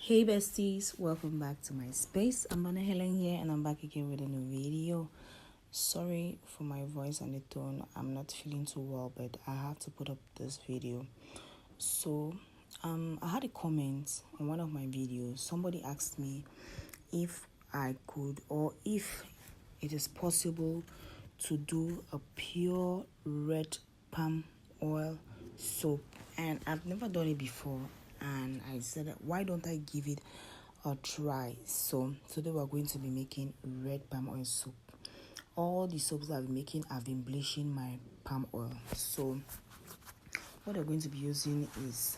Hey besties, welcome back to my space. I'm Anna Helen here and I'm back again with a new video. Sorry for my voice and the tone. I'm not feeling too well, but I have to put up this video. So I had a comment on one of my videos. Somebody asked me if I could or if it is possible to do a pure red palm oil soap, and I've never done it before, and I said, why don't I give it a try? So today we're going to be making red palm oil soap. All the soaps that I've been making, I've been bleaching my palm oil. So what we're going to be using is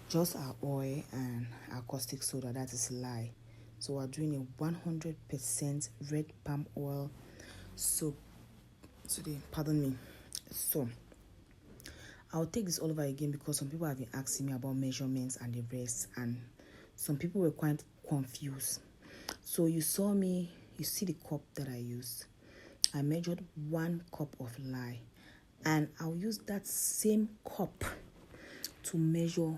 just our oil and our caustic soda, that is lye. So we're doing a 100% red palm oil soap today. Pardon me. So I'll take this all over again because some people have been asking me about measurements and the rest, and some people were quite confused. So you see the cup that I used. I measured 1 cup of lye, and I'll use that same cup to measure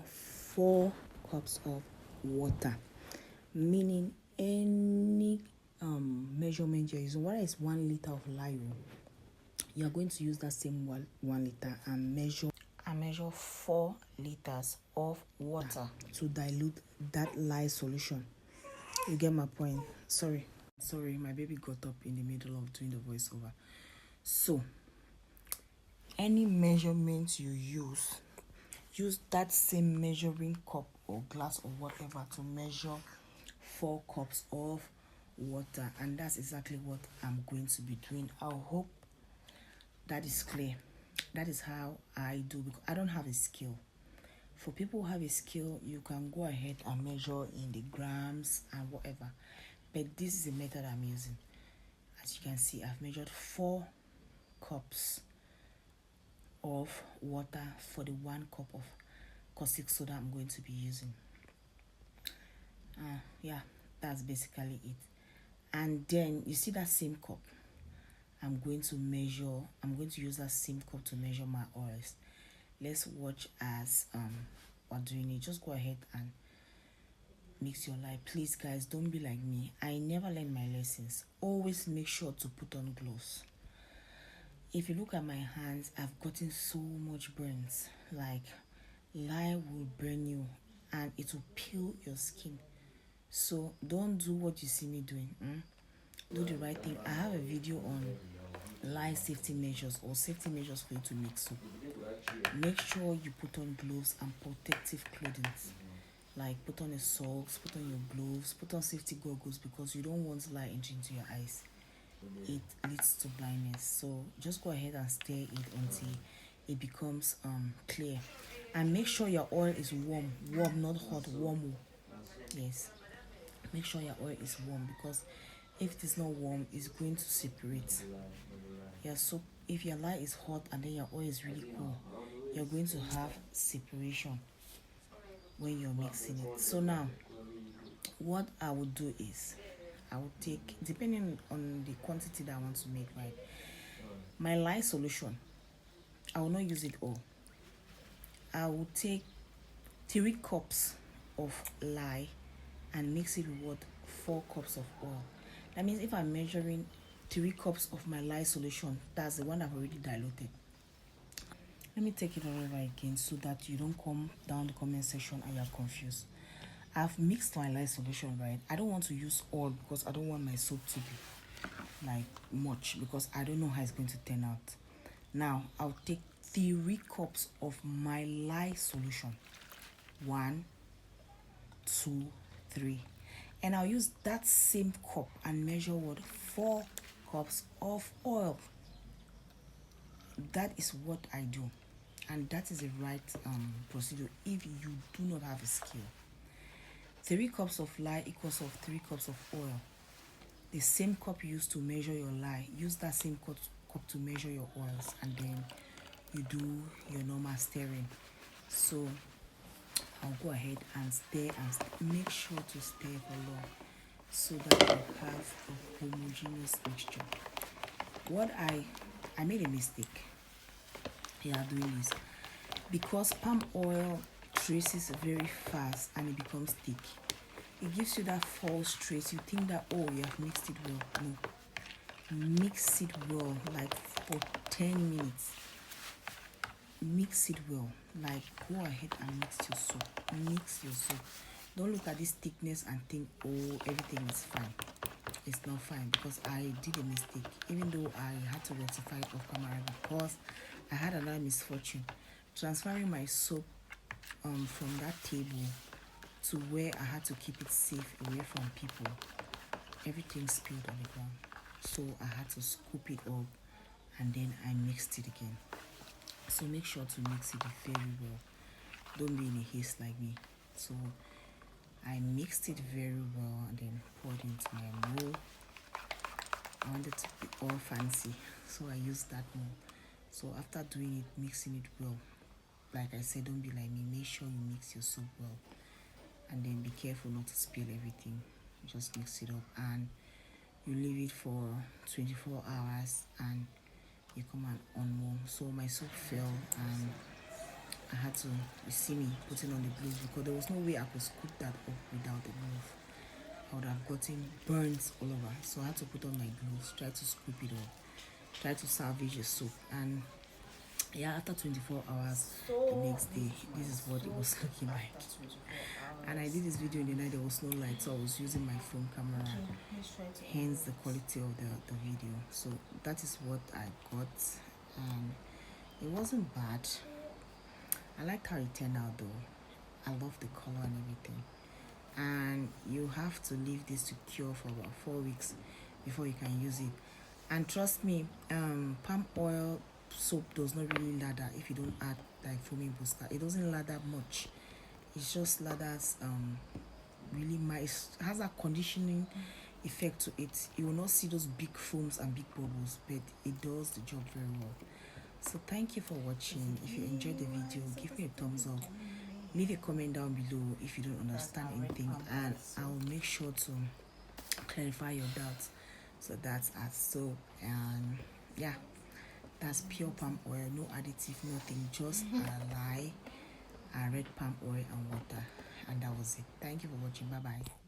4 cups of water, meaning any measurement you're using, whether it's 1 liter of lye, you're going to use that same 1 liter and measure 4 liters of water to dilute that lye solution. You get my point? Sorry, my baby got up in the middle of doing the voiceover. So any measurement you use that same measuring cup or glass or whatever to measure 4 cups of water, and that's exactly what I'm going to be doing. I hope that is clear. That is how I do, because I don't have a scale. For people who have a scale, you can go ahead and measure in the grams and whatever, but this is the method I'm using. As you can see, I've measured 4 cups of water for the 1 cup of caustic soda I'm going to be using. Yeah, that's basically it. And then you see that same cup, I'm going to use that same cup to measure my oils. Let's watch as we're doing it. Just go ahead and mix your lye. Please guys, don't be like me. I never learn my lessons. Always make sure to put on gloves. If you look at my hands, I've gotten so much burns. Like, lye will burn you and it will peel your skin. So don't do what you see me doing. Do the right thing. I have a video on lye safety measures or safety measures for you to make soap. Make sure you put on gloves and protective clothing. Like put on a socks, put on your gloves, put on safety goggles, because you don't want lye entering into your eyes. It leads to blindness. So just go ahead and stir it until it becomes clear. And make sure your oil is warm, not hot, warm. Yes, make sure your oil is warm, because if it is not warm, it's going to separate. Yeah, so if your lye is hot and then your oil is really cool, you're going to have separation when you're mixing it. So now what I would do is I will take, depending on the quantity that I want to make, right, my lye solution, I will not use it all. I will take 3 cups of lye and mix it with 4 cups of oil. That means if I'm measuring 3 cups of my lye solution, that's the one I've already diluted. Let me take it all over again so that you don't come down the comment section and you're confused. I've mixed my lye solution, right? I don't want to use all because I don't want my soap to be like much, because I don't know how it's going to turn out. Now I'll take 3 cups of my lye solution. 1, 2, 3. And I'll use that same cup and measure 4 cups of oil. That is what I do, and that is the right procedure if you do not have a scale. 3 cups of lye equals of 3 cups of oil. The same cup you use to measure your lye, use that same cup to measure your oils, and then you do your normal stirring. So I'll go ahead and stir and make sure to stir for long so that you have a homogeneous mixture. What I made a mistake here doing this, because palm oil traces very fast and it becomes thick. It gives you that false trace. You think that, oh, you have mixed it well. No, mix it well, like for 10 minutes. Mix it well, like go ahead and mix your soap. Mix your soap. Don't look at this thickness and think, oh, everything is fine. It's not fine, because I did a mistake, even though I had to rectify it off camera, because I had another misfortune transferring my soap from that table to where I had to keep it safe away from people. Everything spilled on the ground, so I had to scoop it up and then I mixed it again. So make sure to mix it very well. Don't be in a haste like me. So I mixed it very well and then poured into my mold. I wanted to be all fancy, so I used that mold. So after doing it, mixing it well, like I said, don't be like me. Make sure you mix your soap well, and then be careful not to spill everything. Just mix it up and you leave it for 24 hours and you come and unmold. So my soap fell and I had to, you see me putting on the gloves, because there was no way I could scoop that up without the glove. I would have gotten burns all over. So I had to put on my gloves, try to scoop it up, try to salvage the soap. And yeah, after 24 hours, the next day, this is what it was looking like. And I did this video in the night, there was no light, so I was using my phone camera, hence the quality of the video. So that is what I got, and it wasn't bad. I like how it turned out though. I love the color and everything. And you have to leave this to cure for about 4 weeks before you can use it. And trust me, palm oil soap does not really lather if you don't add like foaming booster. It doesn't lather much. It just lathers really nice. It has a conditioning effect to it. You will not see those big foams and big bubbles, but it does the job very well. So thank you for watching. If you enjoyed the video, give me a thumbs up. Leave a comment down below if you don't understand anything, and I'll make sure to clarify your doubts. So that's our soap, and yeah, that's pure palm oil, no additive, nothing, just a lye, a red palm oil and water, and that was it. Thank you for watching. Bye bye.